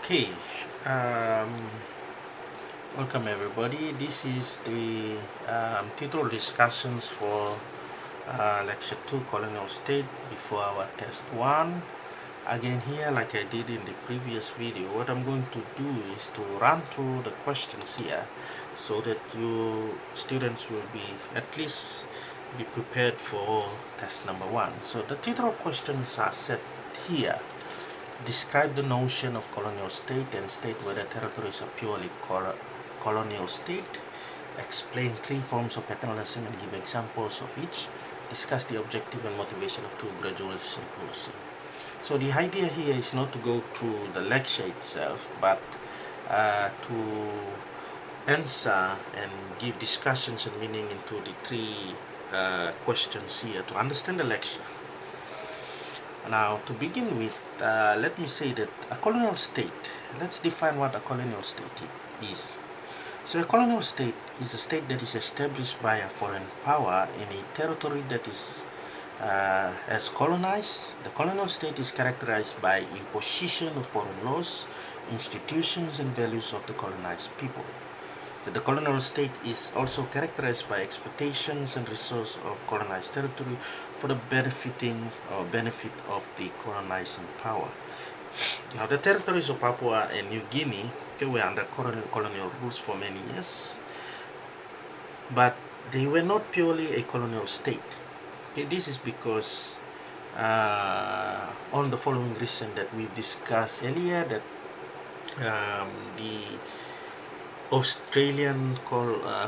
Okay, um, welcome everybody. This is the tutorial discussions for lecture 2 colonial state before our test 1. Again here, like I did in the previous video, what I'm going to do is to run through the questions here so that you students will be at least be prepared for test number 1. So the tutorial questions are set here. Describe the notion of colonial state and state whether territories are purely colonial state. Explain 3 forms of paternalism and give examples of each. Discuss the objective and motivation of 2 gradualism policy. So the idea here is not to go through the lecture itself, but to answer and give discussions and meaning into the 3 questions here to understand the lecture. Now, to begin with, let me say that a colonial state, let's define what a colonial state is. So a colonial state is a state that is established by a foreign power in a territory that is as colonized. The colonial state is characterized by imposition of foreign laws, institutions, and values of the colonized people. The colonial state is also characterized by exploitations and resources of colonized territory for the benefit of the colonizing power. Now, the territories of Papua and New Guinea were under colonial rules for many years, but they were not purely a colonial state. This is because on the following reason that we've discussed earlier, that the Australian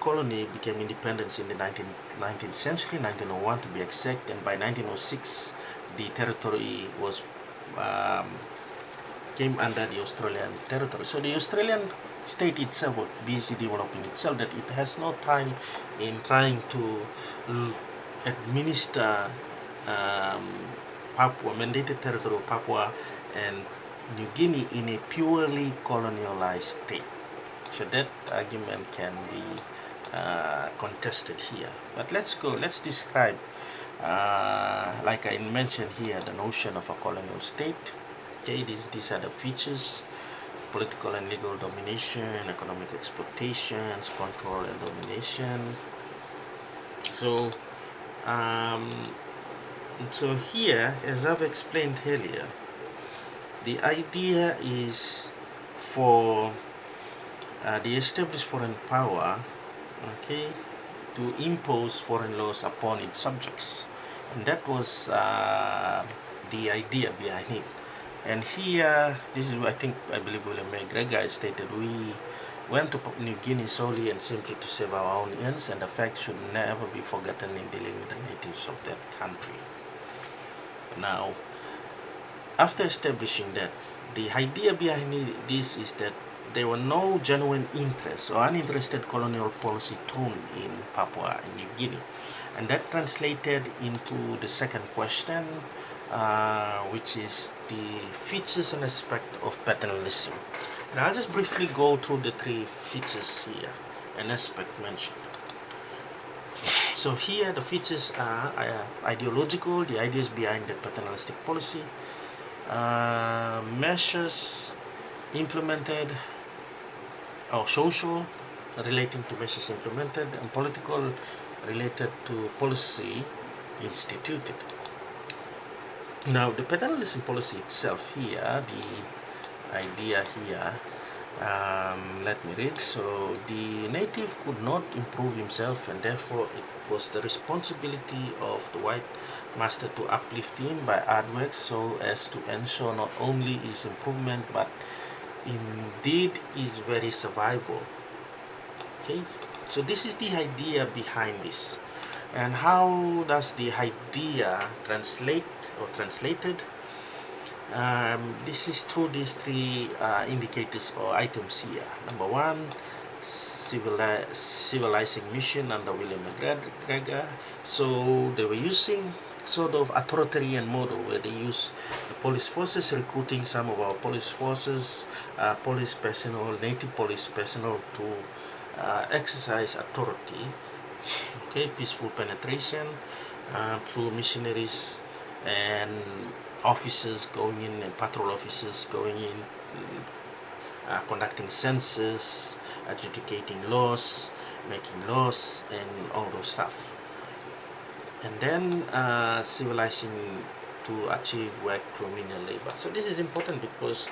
colony became independent in the 19th century, 1901 to be exact, and by 1906 the territory was came under the Australian territory. So the Australian state itself was busy developing itself, that it has no time in trying to administer Papua, mandated territory of Papua and New Guinea in a purely colonialized state. So that argument can be contested here. But let's describe, like I mentioned here, the notion of a colonial state. Okay, these are the features: political and legal domination, economic exploitations, control and domination. So, so here, as I've explained earlier, the idea is for the established foreign power, okay, to impose foreign laws upon its subjects, and that was the idea behind it. And here, this is what I believe William McGregor stated: we went to New Guinea solely and simply to save our own ends, and the fact should never be forgotten in dealing with the natives of that country. Now, after establishing that, the idea behind this is that there were no genuine interests or uninterested colonial policy tone in Papua and New Guinea. And that translated into the second question, which is the features and aspects of paternalism. And I'll just briefly go through the 3 features here and aspect mentioned. So here the features are ideological, the ideas behind the paternalistic policy, measures implemented, or social relating to measures implemented, and political related to policy instituted. Now, the paternalism policy itself here, the idea here, let me read. So the native could not improve himself, and therefore it was the responsibility of the white master to uplift him by hard work so as to ensure not only his improvement but indeed his very survival. Okay, so this is the idea behind this. And how does the idea translated? This is through these 3 indicators or items here. Number 1, civilizing mission under William McGregor. So they were using sort of authoritarian model where they use the police forces, recruiting some of our police forces, police personnel, native police personnel to exercise authority. Okay, peaceful penetration through missionaries and officers going in, and patrol officers going in conducting census, adjudicating laws, making laws, and all those stuff. And then civilizing to achieve work through menial labor. So this is important because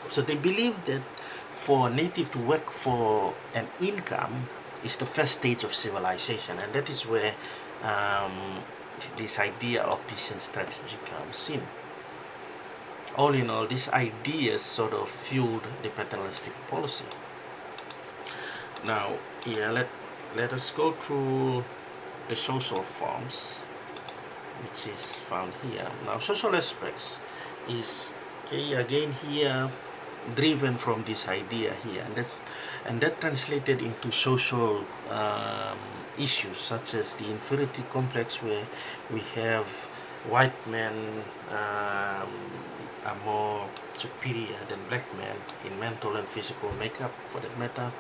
so they believe that for a native to work for an income is the first stage of civilization, and that is where this idea of peasant strategy comes in. All in all, these ideas sort of fueled the paternalistic policy. Now, let us go through the social forms, which is found here. Now, social aspects is again here driven from this idea here, and that translated into social issues such as the inferiority complex, where we have white men are more superior than black men in mental and physical makeup, for that matter.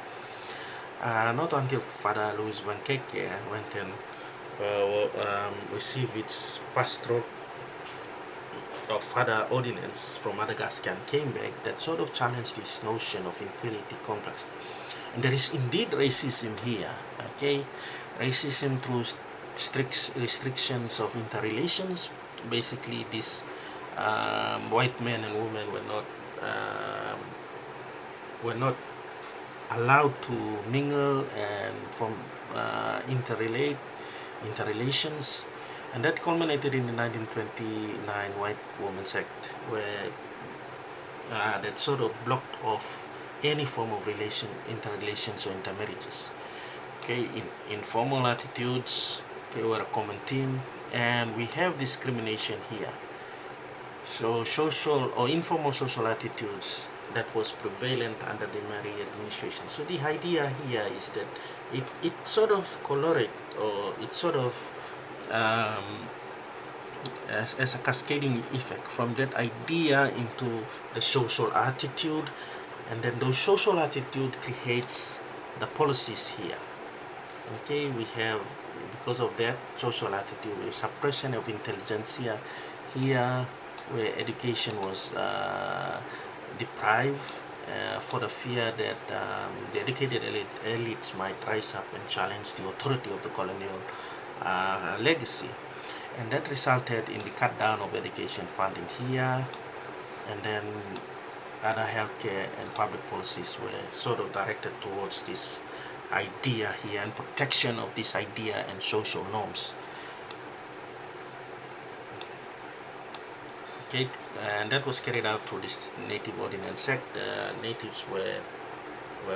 Not until Father Louis Van Keke went and received its pastoral or Father Ordinance from Madagascar and came back, that sort of challenged this notion of inferiority complex. And there is indeed racism here, okay? Racism through strict restrictions of interrelations. Basically, these white men and women were not allowed to mingle and form interrelations, and that culminated in the 1929 White Women's Act, where that sort of blocked off any form of interrelations or intermarriages. Okay, informal attitudes were a common theme, and we have discrimination here. So social or informal social attitudes that was prevalent under the Mary administration. So the idea here is that it sort of correlate, or it sort of as a cascading effect from that idea into the social attitude, and then those social attitude creates the policies here. Okay, we have, because of that social attitude, a suppression of intelligentsia here, where education was deprived for the fear that the educated elites might rise up and challenge the authority of the colonial legacy. And that resulted in the cut down of education funding here, and then other healthcare and public policies were sort of directed towards this idea here and protection of this idea and social norms. Okay, and that was carried out through this Native Ordinance Act. Natives were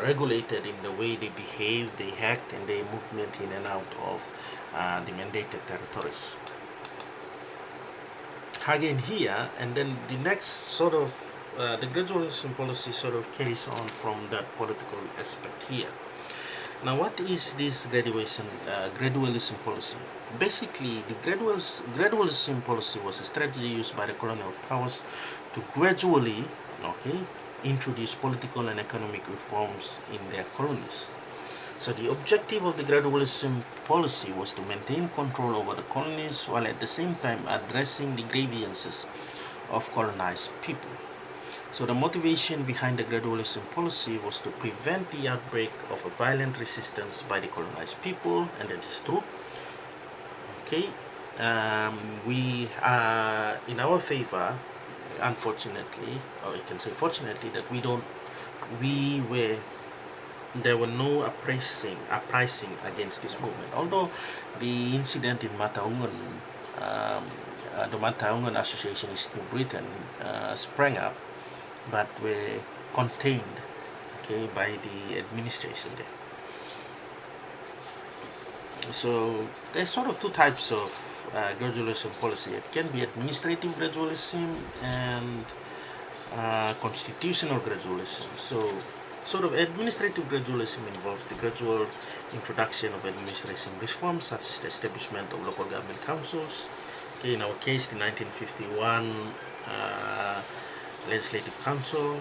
regulated in the way they behave, they act, and their movement in and out of the mandated territories. Again here, and then the next sort of the gradualism policy sort of carries on from that political aspect here. Now, what is this gradualism policy? Basically, the gradualism policy was a strategy used by the colonial powers to gradually, introduce political and economic reforms in their colonies. So the objective of the gradualism policy was to maintain control over the colonies while at the same time addressing the grievances of colonized people. So the motivation behind the gradualism policy was to prevent the outbreak of a violent resistance by the colonized people, and that is true. Okay, we are in our favor, unfortunately, or you can say fortunately, that there were no uprising against this movement. Although the incident in Mataungan, the Mataungan Association East New Britain sprang up, but were contained, by the administration there. So there's sort of two types of gradualism policy. It can be administrative gradualism and constitutional gradualism. So sort of administrative gradualism involves the gradual introduction of administration reforms, such as the establishment of local government councils. In our case, the 1951 Legislative Council,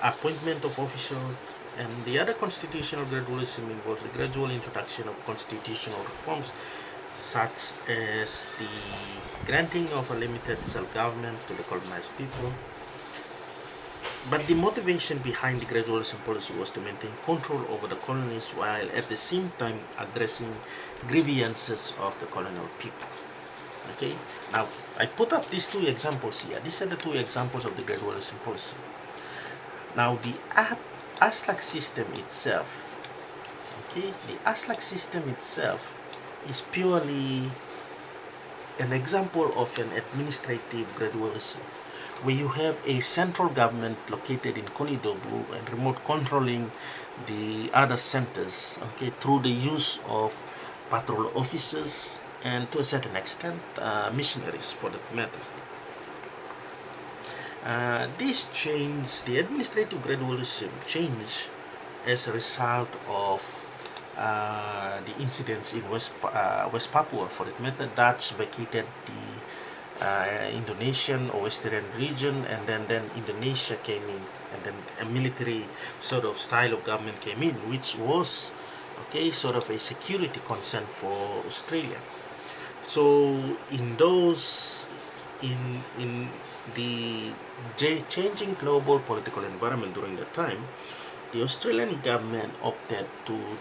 appointment of officials. And the other constitutional gradualism involves the gradual introduction of constitutional reforms, such as the granting of a limited self-government to the colonized people, But the motivation behind the gradualism policy was to maintain control over the colonies while at the same time addressing grievances of the colonial people. Okay, now I put up these two examples here. These are the two examples of the gradualism policy. Now the ASLAC system itself, okay, the ASLAC system itself is purely an example of an administrative gradualism, where you have a central government located in Konidobu and remote controlling the other centers, okay, through the use of patrol officers and to a certain extent missionaries for that matter. This change, the administrative gradualism change as a result of the incidents in West Papua, for that matter. Dutch vacated the Indonesian or Western region, and then Indonesia came in, and then a military sort of style of government came in, which was sort of a security concern for Australia. So in the changing global political environment during that time, the Australian government opted to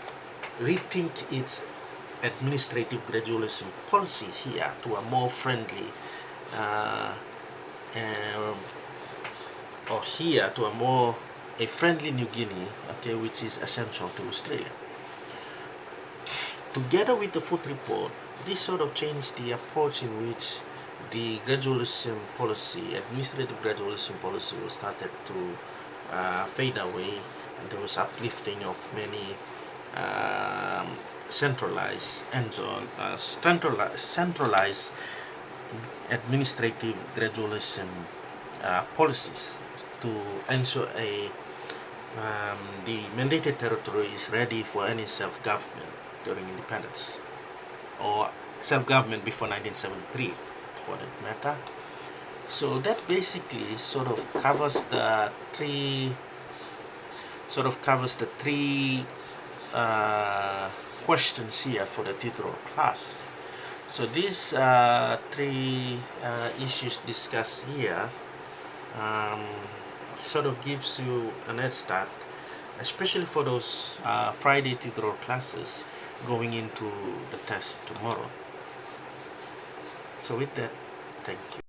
rethink its administrative gradualism policy here to a more friendly a friendly New Guinea, which is essential to Australia. Together with the Foot Report, this sort of changed the approach in which the gradualism policy, administrative gradualism policy, was started to fade away, and there was uplifting of many centralized administrative gradualism policies to ensure the mandated territory is ready for any self-government during independence, or self-government before 1973 for that matter. So that basically sort of covers the three questions here for the tutorial class. So these three issues discussed here sort of gives you an head start, especially for those Friday tutorial classes going into the test tomorrow. So with that, thank you.